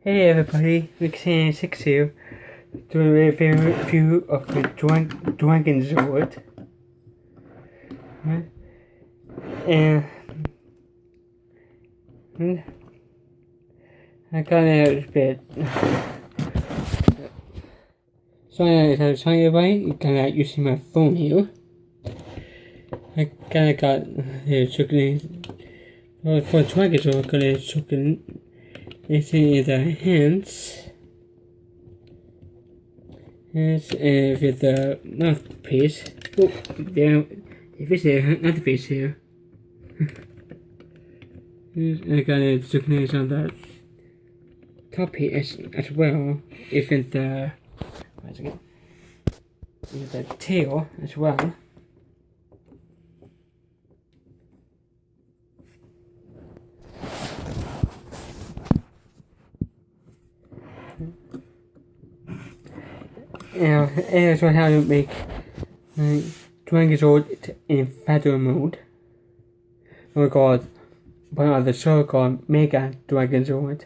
Hey everybody, Rick6 here, doing a review of the Drangonzord. And I got it a bit. Sorry everybody, you got using my phone here. I kinda got chicken for Drangonzord, got a chicken. It's in the hands. It's with the mouthpiece. Oh, there is another piece here. I got a sickness on the top piece as well. Even the tail as well. And here's how to make Drangonzord in feather mode. We got one of the show called Mega Drangonzord.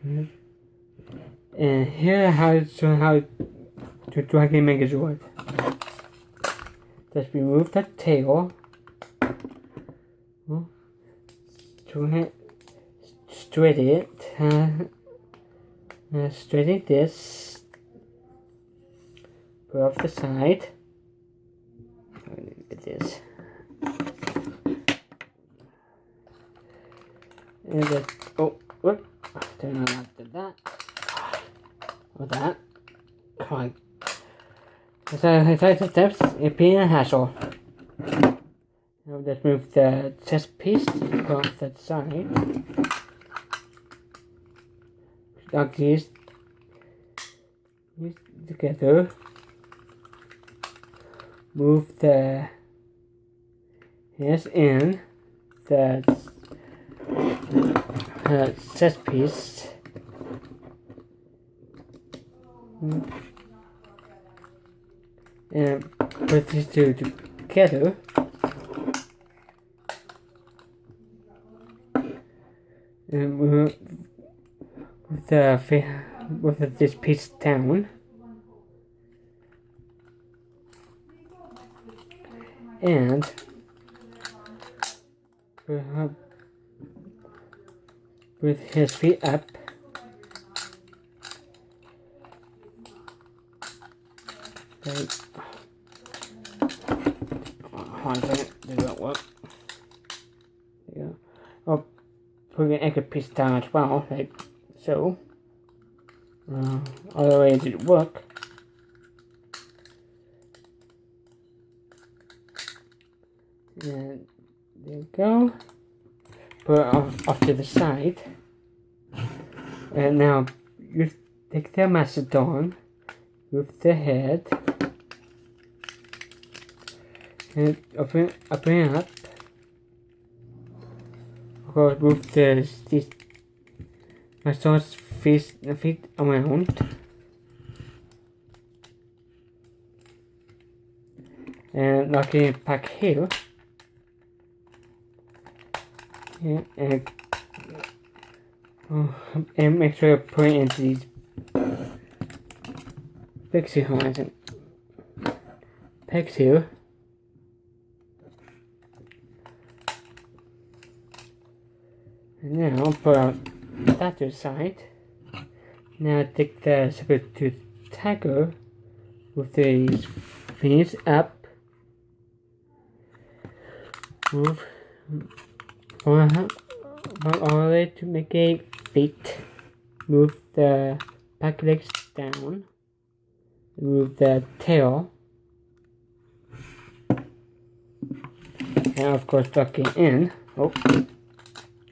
And here how to Dragon Megazord. Just remove the tail. Straighten it. Straighten this. Put off the side. Look at this. And then, whoop. Turn on after that. Or that. Come on. So, steps, it'd be a hassle. Now just move the chest piece off that side. Like these together. Move the hairs in the chest piece. And put these two together. And move this piece down. And with his feet up. Hold on a second, did that work? There you go. I'll put an anchor piece down as well, like so. Although it didn't work. And there you go. Put it off to the side. And now you take the mastodon with the head and open it up. Of course, move these mastodon's feet around. And lock it back here. Yeah, and make sure you put it into these pixie horns and pegs here. And now put out that to the side. Now take the saber-tooth tiger with these fins up. Move all the way to make a feet. Move the back legs down. Move the tail. And of course tuck it in. Oh,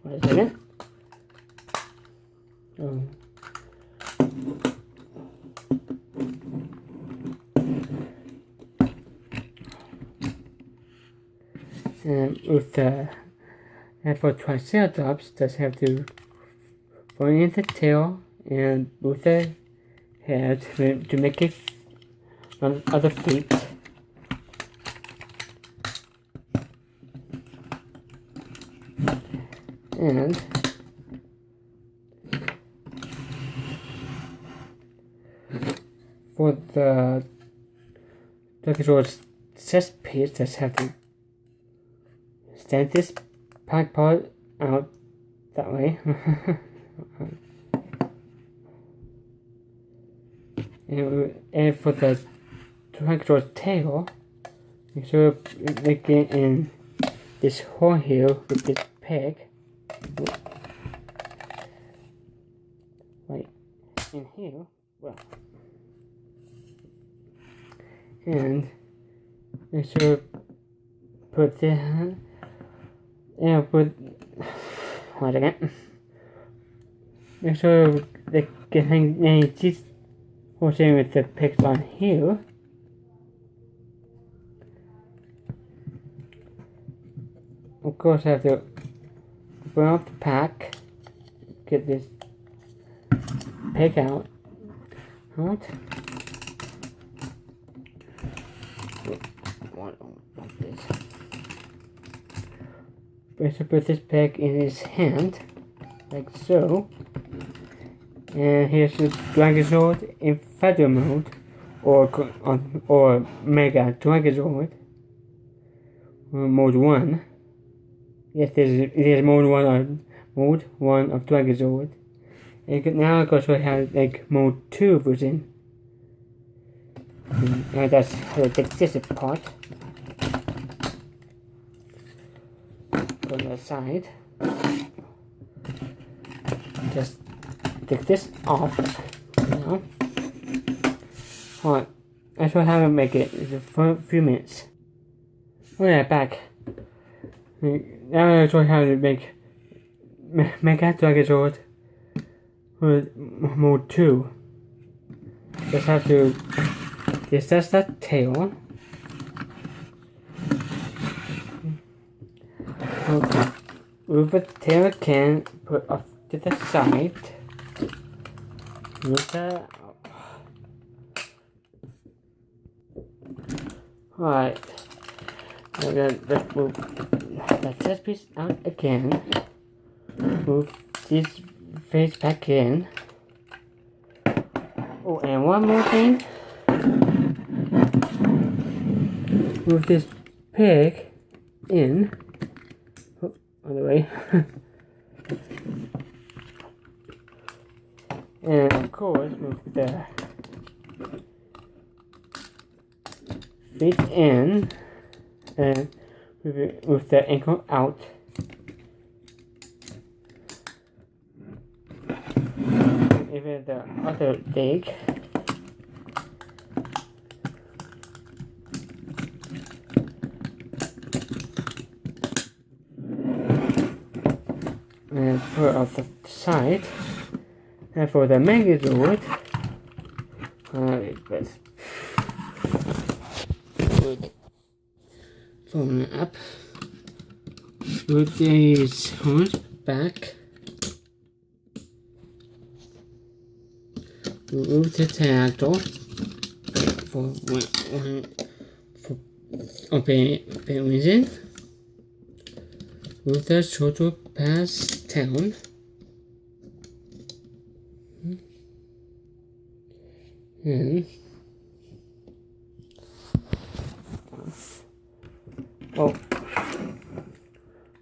wait a second. Oh. And with the for Triceratops, just have to put in the tail and move the head to make it on other feet. And for the Drangonzord chest piece, just have to stand this back part out that way. and for the Drangonzord tail, make sure they get in this hole here with this peg. Right in here. Well. And make sure put that and put what again. Make sure they can hang these holes in with the pegs on here. Of course, I have to open up the pack, get this peg out. First, put this peg in his hand, like so. And here's the Drangonzord in feather mode, or Mega Drangonzord, mode 1. Yes, there's mode 1 of Drangonzord. And now I'm going to show you how to make mode 2 version. And that's how to take this apart. On the side. Just take this off now. Alright, I show you how to make it for a few minutes. Alright, back. Now I'll show you how to make Mega Drangonzord with mode 2. Just have to detach that tail. Okay. Move the tail again, put off to the side. Move that out. Alright. Let's move the chest piece out again. Move this face back in. Oh, and one more thing. Move this pig in. Oh, on the way. And of course, move the feet in. And move the ankle out. Even the other leg. And put off the side. And for the Megazord, let's put phone up. Put these horns back. Move the tactile for open reason. Move the shoulder pass down. And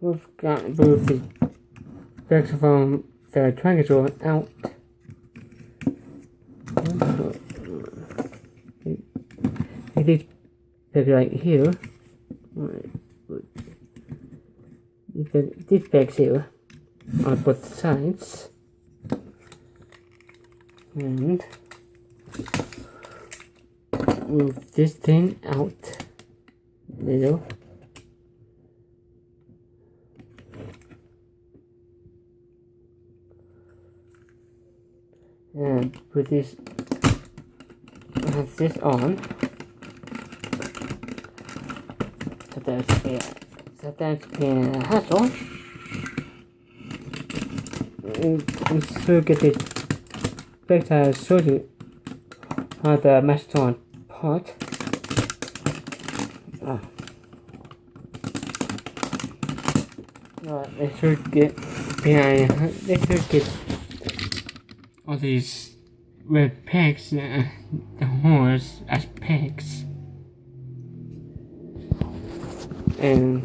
we've got both the bags from the Drangonzord out. These bags right here. These bags here on both sides. And move this thing out a little. And put this on. Sometimes it's a hassle. And so get it back to show you how the mastodon part. Let's get behind. Let's get all these with pegs, the horse as pegs. And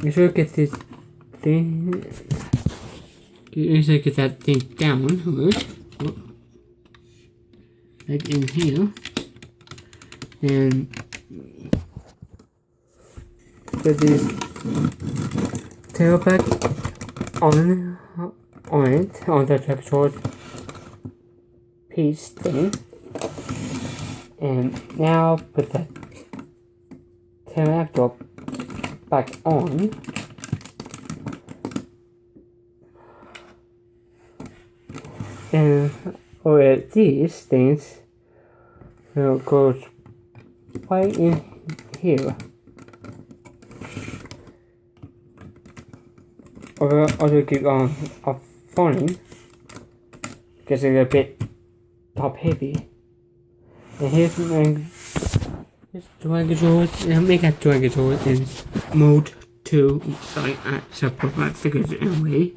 you should get this thing. You should get that thing down, like in here, and put this tail back on it, on the Drangonzord piece thing, and now put the tail back on. And or these things will go right in here. Or keep on falling because it's a bit top heavy. And here's Drangonzord. Make a Drangonzord in mode 2. Sorry, I shall put my figures away.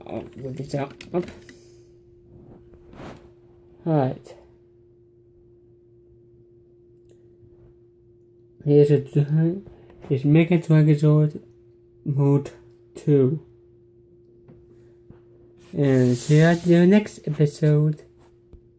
I'll move this up. Alright. Here's Mega Drangonzord mode 2. And see you at the next episode.